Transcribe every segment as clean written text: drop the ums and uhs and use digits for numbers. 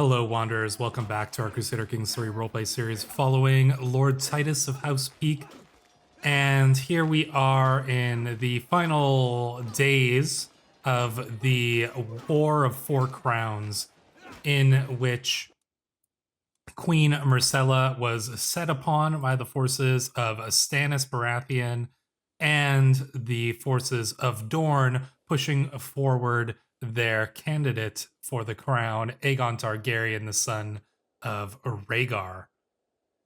Hello, Wanderers. Welcome back to our Crusader Kings 3 roleplay series following Lord Titus of House Peake. And here we are in the final days of the War of Four Crowns, in which Queen Myrcella was set upon by the forces of Stannis Baratheon and the forces of Dorne, pushing forward their candidate for the crown, Aegon Targaryen, the son of Rhaegar.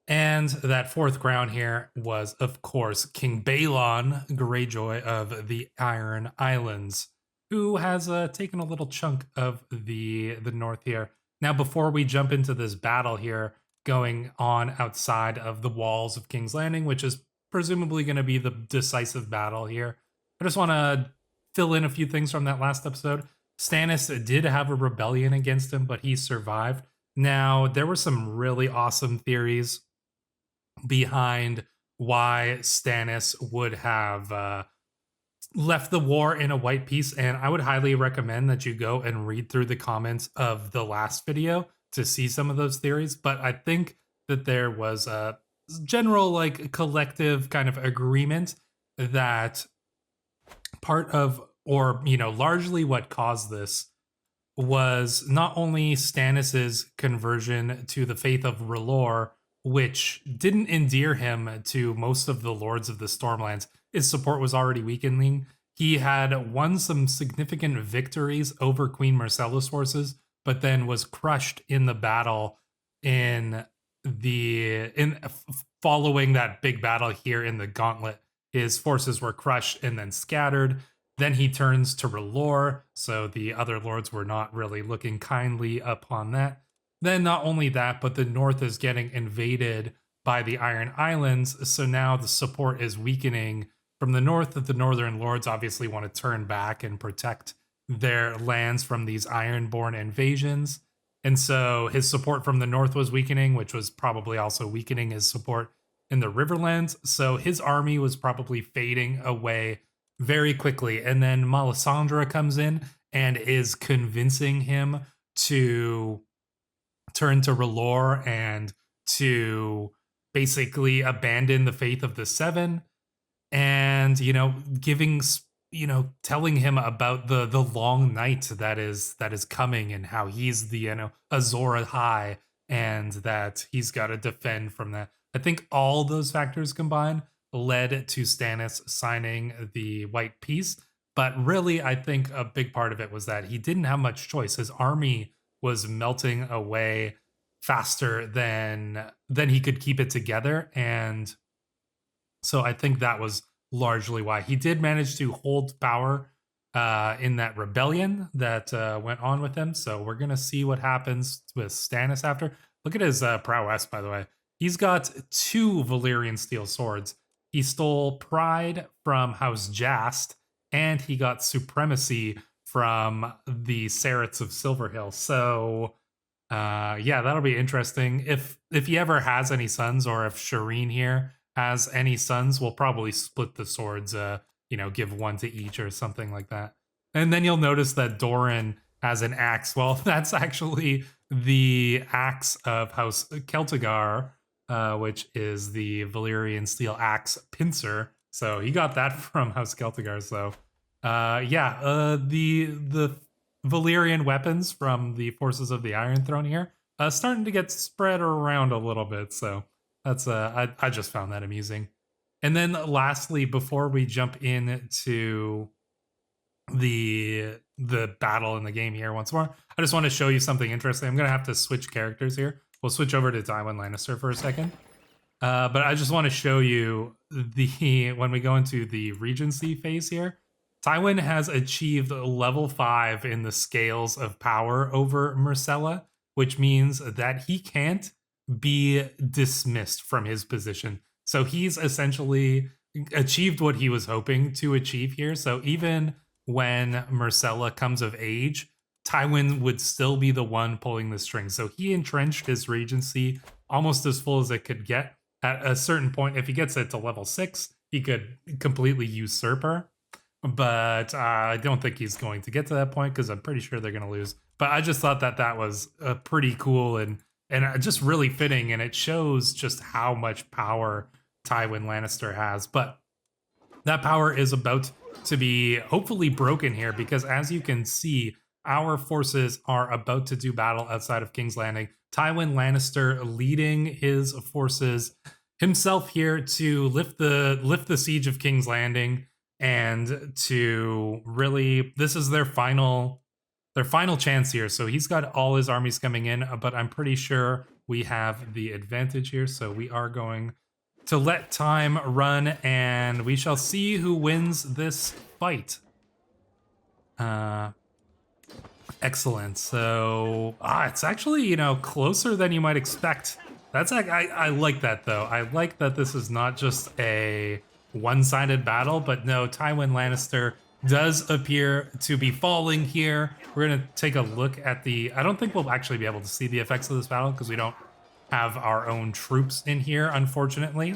And that fourth crown here was, of course, King Balon Greyjoy of the Iron Islands, who has taken a little chunk of the north here. Now, before we jump into this battle here going on outside of the walls of King's Landing, which is presumably going to be the decisive battle here, I just want to fill in a few things from that last episode. Stannis did have a rebellion against him, but he survived. Now, there were some really awesome theories behind why Stannis would have left the war in a white peace, and I would highly recommend that you go and read through the comments of the last video to see some of those theories. But I think that there was a general, like, collective kind of agreement that part of, or, you know, largely what caused this was not only Stannis's conversion to the faith of R'hllor, which didn't endear him to most of the lords of the Stormlands. His support was already weakening. He had won some significant victories over Queen Myrcella's forces, but then was crushed in the battle following that big battle here in the Gauntlet. His forces were crushed and then scattered. Then he turns to R'hllor, so the other lords were not really looking kindly upon that. Then not only that, but the north is getting invaded by the Iron Islands, so now the support is weakening from the north. That the northern lords obviously want to turn back and protect their lands from these Ironborn invasions. And so his support from the north was weakening, which was probably also weakening his support in the Riverlands. So his army was probably fading away very quickly. And then Melisandre comes in and is convincing him to turn to R'hllor and to basically abandon the faith of the Seven, and, you know, telling him about the long night that is coming, and how he's the, Azor Ahai, and that he's got to defend from that. I think all those factors combined led to Stannis signing the White Peace, but really I think a big part of it was that he didn't have much choice. His army was melting away faster than he could keep it together, and so I think that was largely why he did manage to hold power in that rebellion that went on with him. So we're gonna see what happens with Stannis after. Look at his prowess, by the way. He's got 2 Valyrian steel swords. He stole Pride from House Jast, and he got Supremacy from the Sarets of Silverhill. So yeah, that'll be interesting. If he ever has any sons, or if Shireen here has any sons, we'll probably split the swords, give one to each or something like that. And then you'll notice that Doran has an axe. Well, that's actually the axe of House Celtigar, which is the Valyrian steel axe pincer. So he got that from House Celtigar. So the Valyrian weapons from the forces of the Iron Throne here starting to get spread around a little bit. So that's I just found that amusing. And then lastly, before we jump into the battle in the game here once more, I just want to show you something interesting. I'm gonna have to switch characters here. We'll switch over to Tywin Lannister for a second. But I just want to show you when we go into the Regency phase here, Tywin has achieved level 5 in the scales of power over Myrcella, which means that he can't be dismissed from his position. So he's essentially achieved what he was hoping to achieve here. So even when Myrcella comes of age, Tywin would still be the one pulling the strings. So he entrenched his regency almost as full as it could get. At a certain point, if he gets it to level 6, he could completely usurp her. But I don't think he's going to get to that point, because I'm pretty sure they're going to lose. But I just thought that that was pretty cool and just really fitting, and it shows just how much power Tywin Lannister has. But that power is about to be hopefully broken here, because as you can see, our forces are about to do battle outside of King's Landing. Tywin Lannister leading his forces himself here to lift the siege of King's Landing, and to really, this is their final chance here. So he's got all his armies coming in, but I'm pretty sure we have the advantage here. So we are going to let time run, and we shall see who wins this fight. Excellent. So it's actually, you know, closer than you might expect. That's I like that though. I like that this is not just a one-sided battle, but no, Tywin Lannister does appear to be falling here. We're gonna take a look at the, I don't think we'll actually be able to see the effects of this battle because we don't have our own troops in here, unfortunately.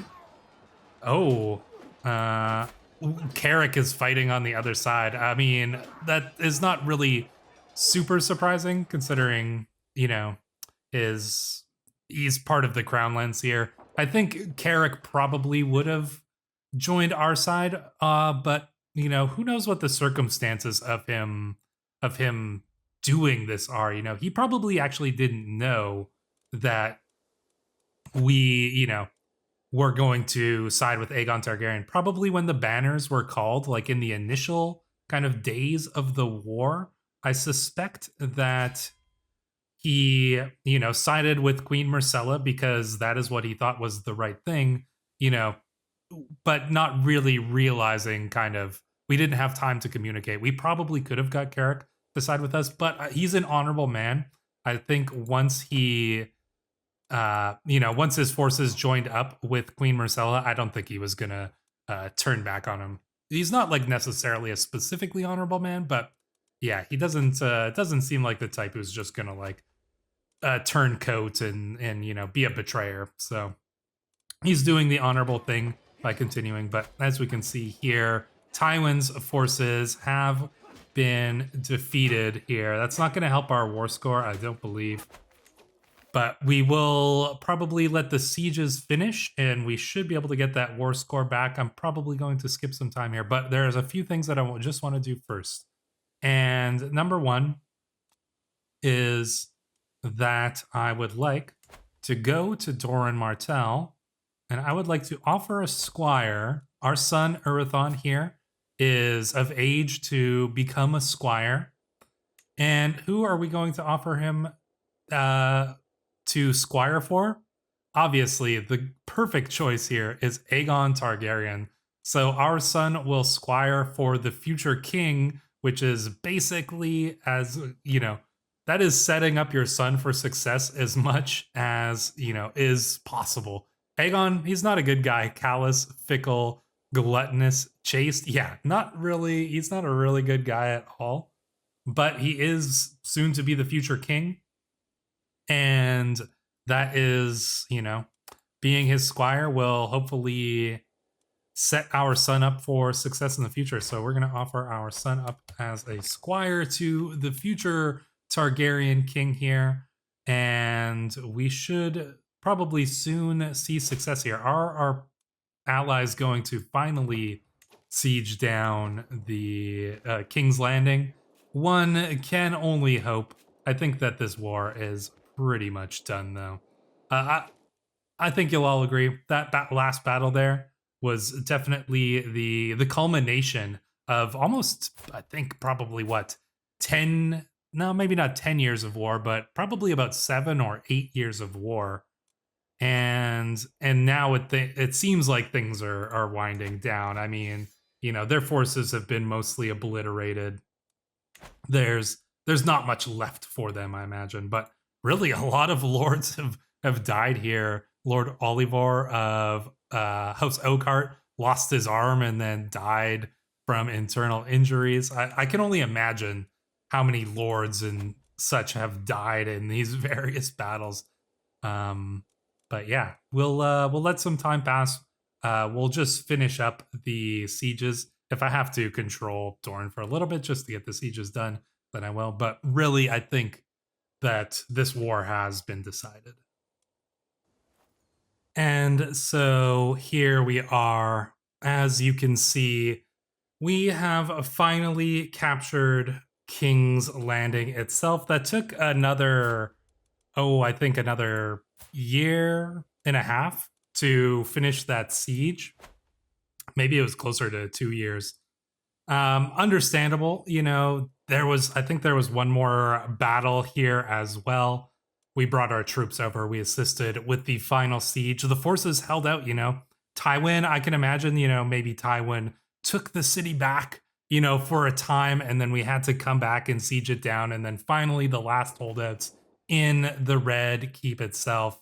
Oh, Carrick is fighting on the other side. I mean, that is not really super surprising considering, you know, he's part of the Crownlands here. I think Carrick probably would have joined our side, but you know, who knows what the circumstances of him doing this are. You know, he probably actually didn't know that we, you know, were going to side with Aegon Targaryen. Probably when the banners were called, like in the initial kind of days of the war, I suspect that he, you know, sided with Queen Myrcella because that is what he thought was the right thing, you know, but not really realizing kind of, we didn't have time to communicate. We probably could have got Carrick to side with us, but he's an honorable man. I think once he, you know, once his forces joined up with Queen Myrcella, I don't think he was gonna turn back on him. He's not like necessarily a specifically honorable man, but yeah, he doesn't seem like the type who's just gonna like turn coat and you know, be a betrayer. So he's doing the honorable thing by continuing. But as we can see here, Tywin's forces have been defeated here. That's not going to help our war score, I don't believe. But we will probably let the sieges finish, and we should be able to get that war score back. I'm probably going to skip some time here, but there's a few things that I just want to do first. And number one is that I would like to go to Doran Martell, and I would like to offer a squire. Our son Urathon here is of age to become a squire. And who are we going to offer him to squire for? Obviously, the perfect choice here is Aegon Targaryen. So our son will squire for the future king, which is basically, as you know, that is setting up your son for success as much as, you know, is possible. Aegon, he's not a good guy. Callous, fickle, gluttonous, chaste. Yeah, not really. He's not a really good guy at all. But he is soon to be the future king. And that is, you know, being his squire will hopefully set our son up for success in the future. So we're going to offer our son up as a squire to the future Targaryen king here. And we should probably soon see success here. Are our allies going to finally siege down the King's Landing? One can only hope. I think that this war is pretty much done, though. I think you'll all agree that last battle there was definitely the culmination of almost, I think, probably what, 10, no, maybe not 10 years of war, but probably about 7 or 8 years of war. And now it seems like things are winding down. I mean, you know, their forces have been mostly obliterated. There's not much left for them, I imagine. But really, a lot of lords have died here. Lord Olivor of House Oakhart lost his arm and then died from internal injuries. I can only imagine how many lords and such have died in these various battles. But yeah, we'll let some time pass. We'll just finish up the sieges. If I have to control Dorne for a little bit just to get the sieges done, then I will. But really, I think that this war has been decided. And so here we are. As you can see, we have finally captured King's Landing itself. That took another, I think another year and a half to finish that siege. Maybe it was closer to 2 years. Understandable, I think there was one more battle here as well. We brought our troops over. We assisted with the final siege. The forces held out, Tywin, I can imagine, maybe Tywin took the city back, for a time, and then we had to come back and siege it down. And then finally the last holdouts in the Red Keep itself.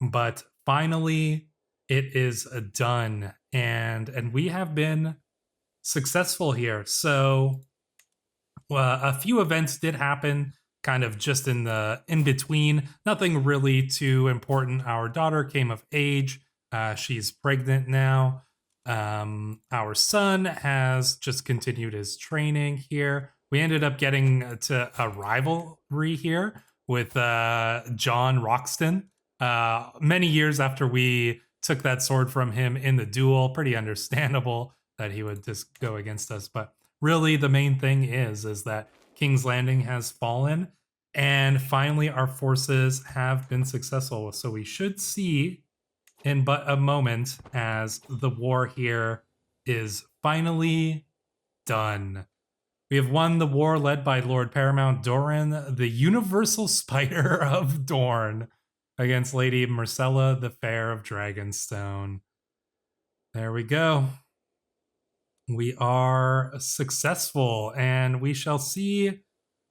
But finally it is done. And we have been successful here. So a few events did happen kind of just in between. Nothing really too important. Our daughter came of age. She's pregnant now. Our son has just continued his training here. We ended up getting to a rivalry here with John Roxton. Many years after we took that sword from him in the duel. Pretty understandable that he would just go against us. But really the main thing is that King's Landing has fallen, and finally our forces have been successful. So we should see in but a moment as the war here is finally done. We have won the war led by Lord Paramount Doran, the Universal Spider of Dorne, against Lady Myrcella, the Fair of Dragonstone. There we go. We are successful, and we shall see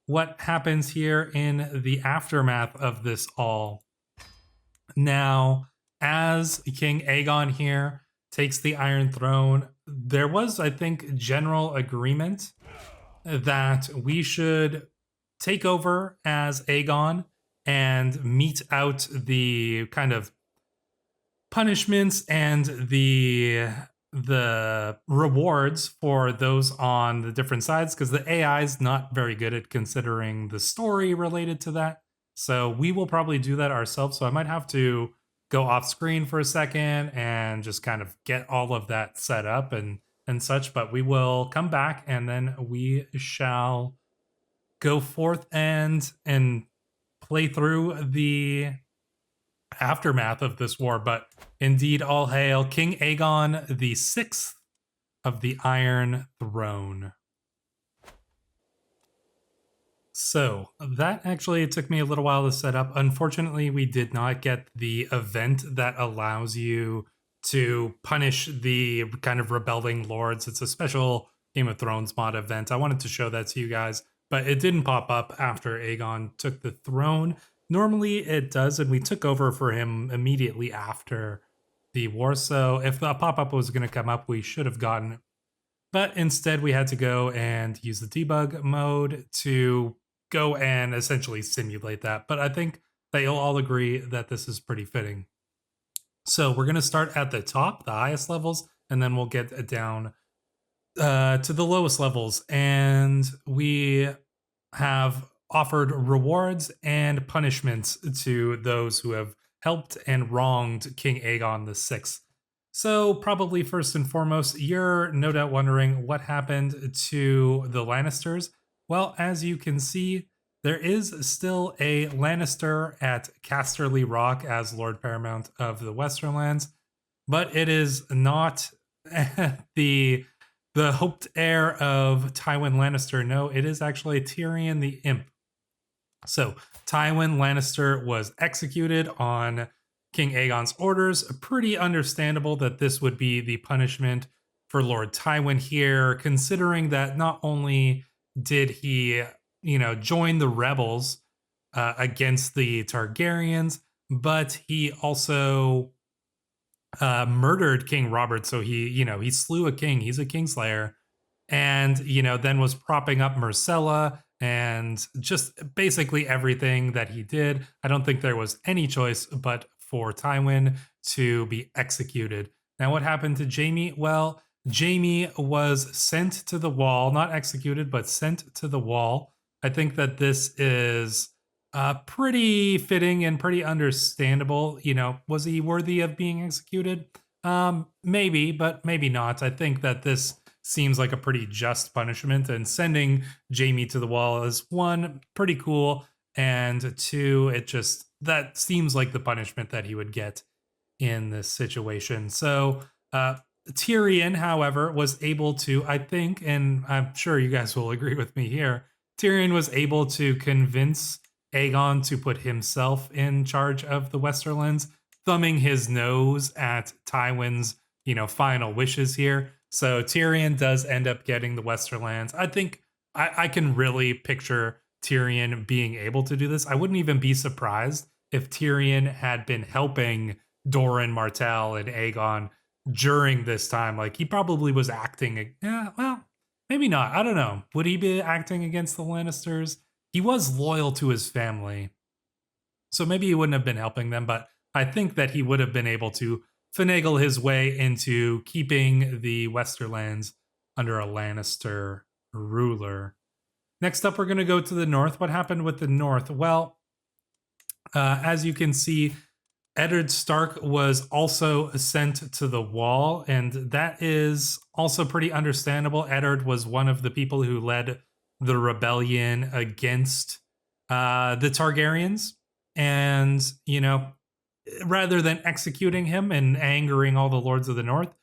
what happens here in the aftermath of this all. Now, as King Aegon here takes the Iron Throne, there was, I think, general agreement that we should take over as Aegon and mete out the kind of punishments and the rewards for those on the different sides, because the AI is not very good at considering the story related to that. So we will probably do that ourselves. So I might have to go off screen for a second and just kind of get all of that set up and such. But we will come back, and then we shall go forth and play through the aftermath of this war. But indeed, all hail King Aegon the Sixth of the Iron Throne. So that actually took me a little while to set up. Unfortunately, we did not get the event that allows you to punish the kind of rebelling lords. It's a special Game of Thrones mod event. I wanted to show that to you guys, but it didn't pop up after Aegon took the throne. Normally it does, and we took over for him immediately after the war. So if the pop-up was going to come up, we should have gotten it. But instead we had to go and use the debug mode to go and essentially simulate that. But I think that you'll all agree that this is pretty fitting. So we're going to start at the top, the highest levels, and then we'll get down to the lowest levels. And we have offered rewards and punishments to those who have helped and wronged King Aegon VI. So probably first and foremost, you're no doubt wondering what happened to the Lannisters. Well, as you can see, there is still a Lannister at Casterly Rock as Lord Paramount of the Westerlands, but it is not the hoped heir of Tywin Lannister. No, it is actually Tyrion the Imp. So Tywin Lannister was executed on King Aegon's orders. Pretty understandable that this would be the punishment for Lord Tywin here, considering that not only did he, join the rebels against the Targaryens, but he also murdered King Robert. So he slew a king. He's a kingslayer, and then was propping up Myrcella and just basically everything that he did. I don't think there was any choice but for Tywin to be executed. Now, what happened to Jaime? Well, Jaime was sent to the wall, not executed, but sent to the wall I think that this is pretty fitting and pretty understandable. You know, was he worthy of being executed? Maybe, but maybe not. I think that this seems like a pretty just punishment, and sending Jamie to the wall is one, pretty cool, and two, it just that seems like the punishment that he would get in this situation. So Tyrion, however, was able to, I think, and I'm sure you guys will agree with me here, Tyrion was able to convince Aegon to put himself in charge of the Westerlands, thumbing his nose at Tywin's, final wishes here. So Tyrion does end up getting the Westerlands. I think I can really picture Tyrion being able to do this. I wouldn't even be surprised if Tyrion had been helping Doran Martell and Aegon during this time. Like, he probably was acting, well, maybe not. I don't know. Would he be acting against the Lannisters? He was loyal to his family, so maybe he wouldn't have been helping them, but I think that he would have been able to finagle his way into keeping the Westerlands under a Lannister ruler. Next up, we're going to go to the north. What happened with the north? Well, as you can see, Eddard Stark was also sent to the wall, and that is also pretty understandable. Eddard was one of the people who led the rebellion against the Targaryens, and, rather than executing him and angering all the lords of the north,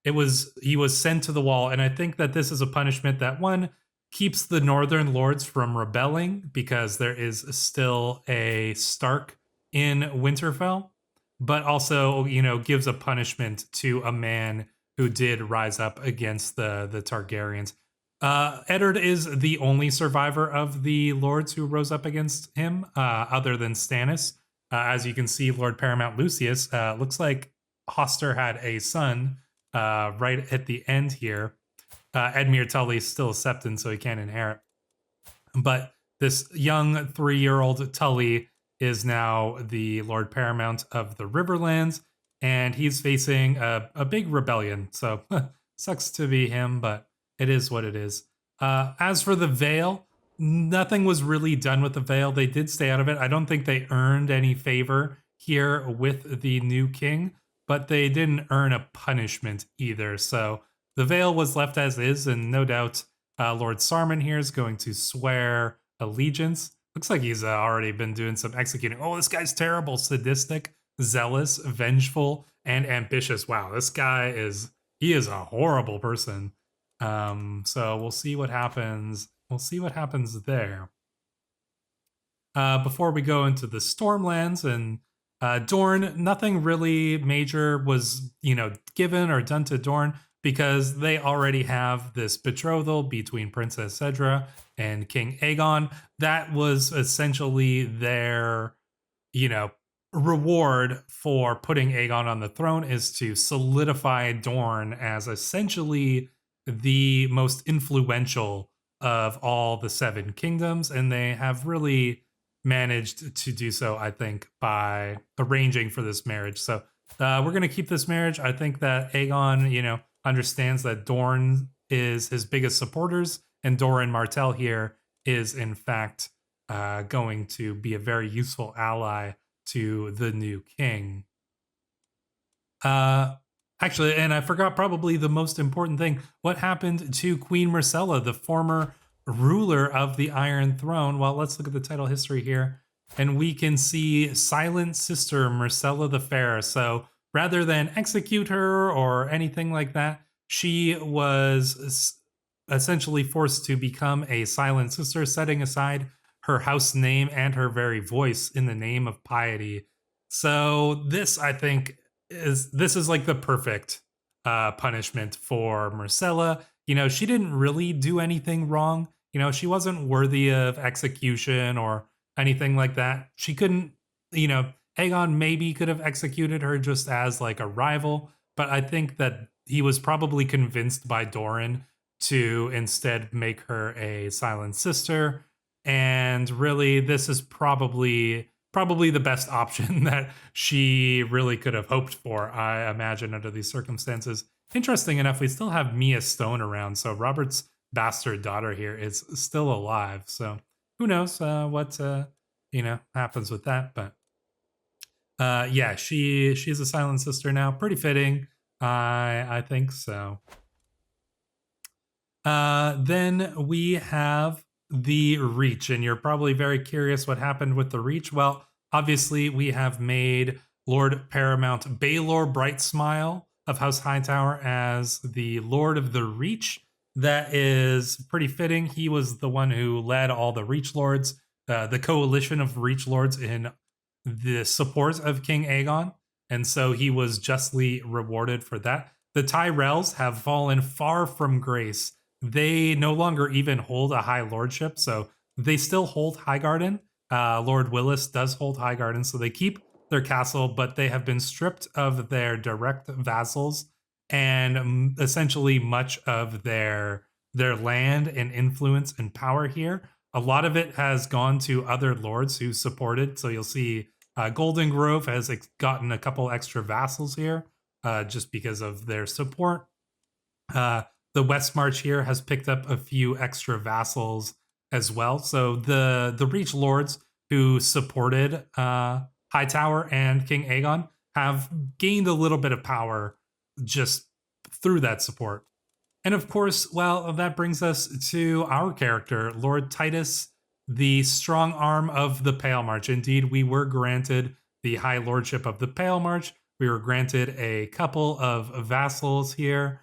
he was sent to the wall. And I think that this is a punishment that, one, keeps the northern lords from rebelling, because there is still a Stark in Winterfell, but also, gives a punishment to a man who did rise up against the Targaryens. Eddard is the only survivor of the lords who rose up against him, other than Stannis. As you can see, Lord Paramount Lucius, looks like Hoster had a son right at the end here. Edmure Tully is still a Septon, so he can't inherit. But this young 3-year-old Tully is now the Lord Paramount of the Riverlands, and he's facing a big rebellion. So sucks to be him, but it is what it is. As for the Vale, nothing was really done with the Vale. They did stay out of it. I don't think they earned any favor here with the new king, but they didn't earn a punishment either. So the Vale was left as is, and no doubt Lord Sarmon here is going to swear allegiance. Looks like he's already been doing some executing. Oh, this guy's terrible, sadistic, zealous, vengeful, and ambitious. Wow, this guy he is a horrible person. So we'll see what happens. We'll see what happens there. Before we go into the Stormlands and Dorne, nothing really major was, given or done to Dorne, because they already have this betrothal between Princess Cedra and King Aegon. That was essentially their, reward for putting Aegon on the throne, is to solidify Dorne as essentially the most influential of all the 7 kingdoms. And they have really managed to do so, I think, by arranging for this marriage. So we're going to keep this marriage. I think that Aegon, understands that Dorne is his biggest supporters, and Doran Martell here is, in fact, going to be a very useful ally to the new king. Actually, and I forgot probably the most important thing. What happened to Queen Myrcella, the former ruler of the Iron Throne? Well, let's look at the title history here, and we can see Silent Sister Myrcella the Fair. So rather than execute her or anything like that, she was essentially forced to become a Silent Sister, setting aside her house name and her very voice in the name of piety. So this, I think, is like the perfect punishment for Myrcella. She didn't really do anything wrong. She wasn't worthy of execution or anything like that. She couldn't, Aegon maybe could have executed her just as like a rival, but I think that he was probably convinced by Doran to instead make her a Silent Sister. And really, this is probably the best option that she really could have hoped for, I imagine, under these circumstances. Interesting enough, we still have Mia Stone around, so Robert's bastard daughter here is still alive. So who knows what happens with that. But yeah, she's a Silent Sister now. Pretty fitting, I think so. Then we have the Reach, and you're probably very curious what happened with the Reach. Well, obviously we have made Lord Paramount Baelor Brightsmile of House Hightower as the Lord of the Reach. That is pretty fitting. He was the one who led all the Reach Lords, the coalition of Reach Lords in the support of King Aegon, and so he was justly rewarded for that. The Tyrells have fallen far from grace. They no longer even hold a high lordship, so they still hold Highgarden. Lord Willis does hold Highgarden, so they keep their castle, but they have been stripped of their direct vassals and essentially much of their land and influence and power here. A lot of it has gone to other lords who supported. So you'll see Golden Grove has gotten a couple extra vassals here just because of their support. The West March here has picked up a few extra vassals as well. So the Reach Lords who supported Hightower and King Aegon have gained a little bit of power just through that support. And of course, well, that brings us to our character, Lord Titus, the strong arm of the Pale March. Indeed, we were granted the High Lordship of the Pale March. We were granted a couple of vassals here.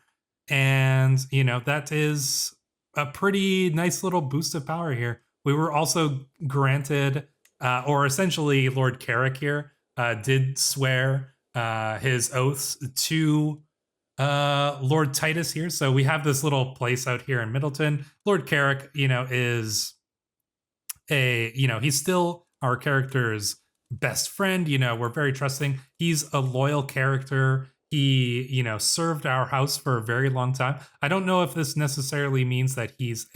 And, that is a pretty nice little boost of power here. We were also granted, or essentially Lord Carrick here did swear his oaths to Lord Titus here. So we have this little place out here in Middleton. Lord Carrick, is he's still our character's best friend. We're very trusting. He's a loyal character. He, served our house for a very long time. I don't know if this necessarily means that he's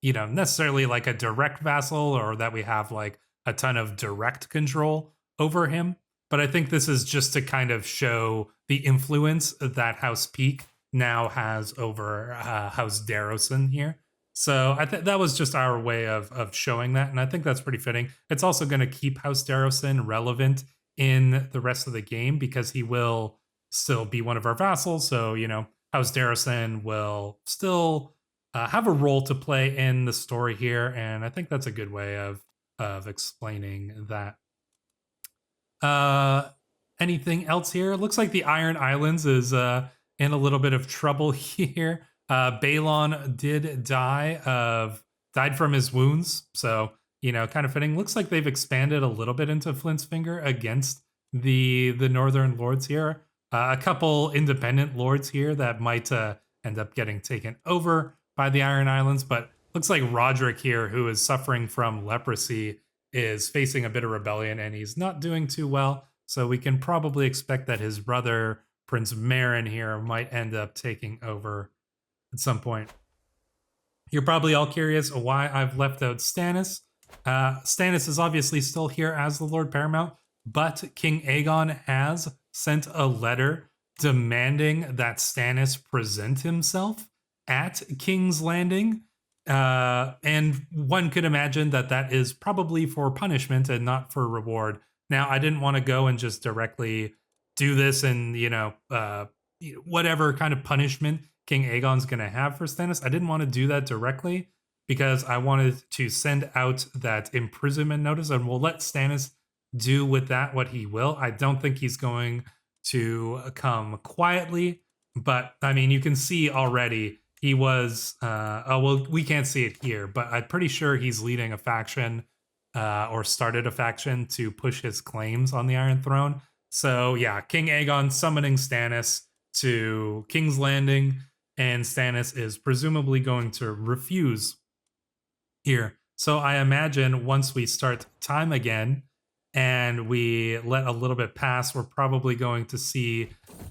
necessarily like a direct vassal or that we have like a ton of direct control over him. But I think this is just to kind of show the influence that House Peake now has over House Darrowson here. So I think that was just our way of showing that. And I think that's pretty fitting. It's also going to keep House Darrowson relevant in the rest of the game because he will still be one of our vassals. So, House Darrowson will still have a role to play in the story here. And I think that's a good way of explaining that. Anything else here? It looks like the Iron Islands is in a little bit of trouble here. Balon did died from his wounds. So, kind of fitting. Looks like they've expanded a little bit into Flint's Finger against the Northern Lords here. A couple independent lords here that might end up getting taken over by the Iron Islands, but looks like Roderick here, who is suffering from leprosy, is facing a bit of rebellion and he's not doing too well. So we can probably expect that his brother, Prince Marin here, might end up taking over at some point. You're probably all curious why I've left out Stannis. Stannis is obviously still here as the Lord Paramount, but King Aegon has sent a letter demanding that Stannis present himself at King's Landing. And one could imagine that that is probably for punishment and not for reward. Now, I didn't want to go and just directly do this and, whatever kind of punishment King Aegon's going to have for Stannis. I didn't want to do that directly because I wanted to send out that imprisonment notice, and we'll let Stannis do with that what he will. I don't think he's going to come quietly, but I mean, you can see already he was, we can't see it here, but I'm pretty sure he's leading a faction or started a faction to push his claims on the Iron Throne. So yeah, King Aegon summoning Stannis to King's Landing, and Stannis is presumably going to refuse here. So I imagine once we start time again and we let a little bit pass, we're probably going to see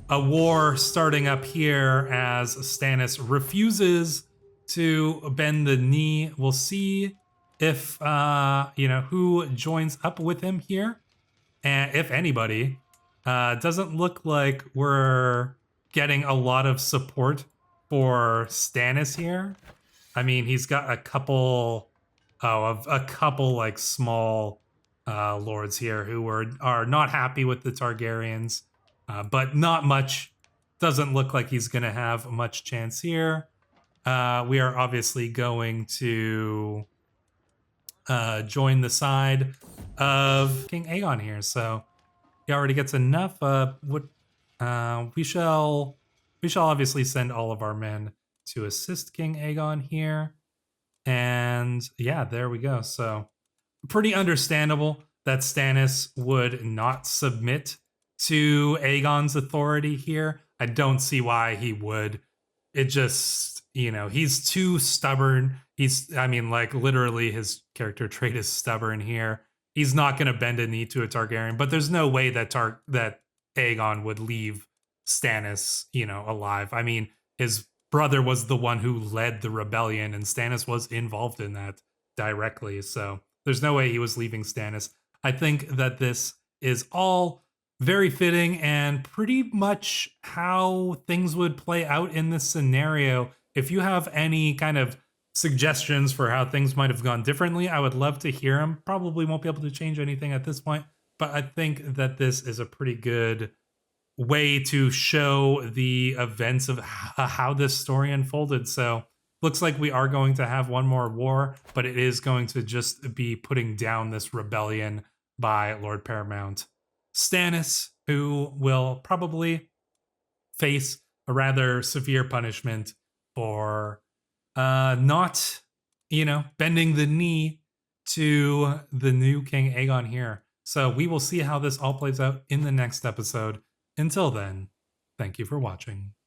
a war starting up here as Stannis refuses to bend the knee. We'll see if, who joins up with him here. And if anybody, doesn't look like we're getting a lot of support for Stannis here. I mean, he's got a couple of a couple like small lords here who are not happy with the Targaryens, but not much. Doesn't look like he's going to have much chance here. We are obviously going to join the side of King Aegon here, so he already gets enough. We shall obviously send all of our men to assist King Aegon here. And yeah, there we go. So pretty understandable that Stannis would not submit to Aegon's authority here. I don't see why he would. It just, he's too stubborn. I mean, like literally his character trait is stubborn here. He's not going to bend a knee to a Targaryen, but there's no way that that Aegon would leave Stannis, alive. I mean, his brother was the one who led the rebellion, and Stannis was involved in that directly. So there's no way he was leaving Stannis. I think that this is all very fitting and pretty much how things would play out in this scenario. If you have any kind of suggestions for how things might have gone differently, I would love to hear them. Probably won't be able to change anything at this point, but I think that this is a pretty good way to show the events of how this story unfolded. So looks like we are going to have one more war, but it is going to just be putting down this rebellion by Lord Paramount Stannis, who will probably face a rather severe punishment for not, bending the knee to the new King Aegon here. So we will see how this all plays out in the next episode. Until then, thank you for watching.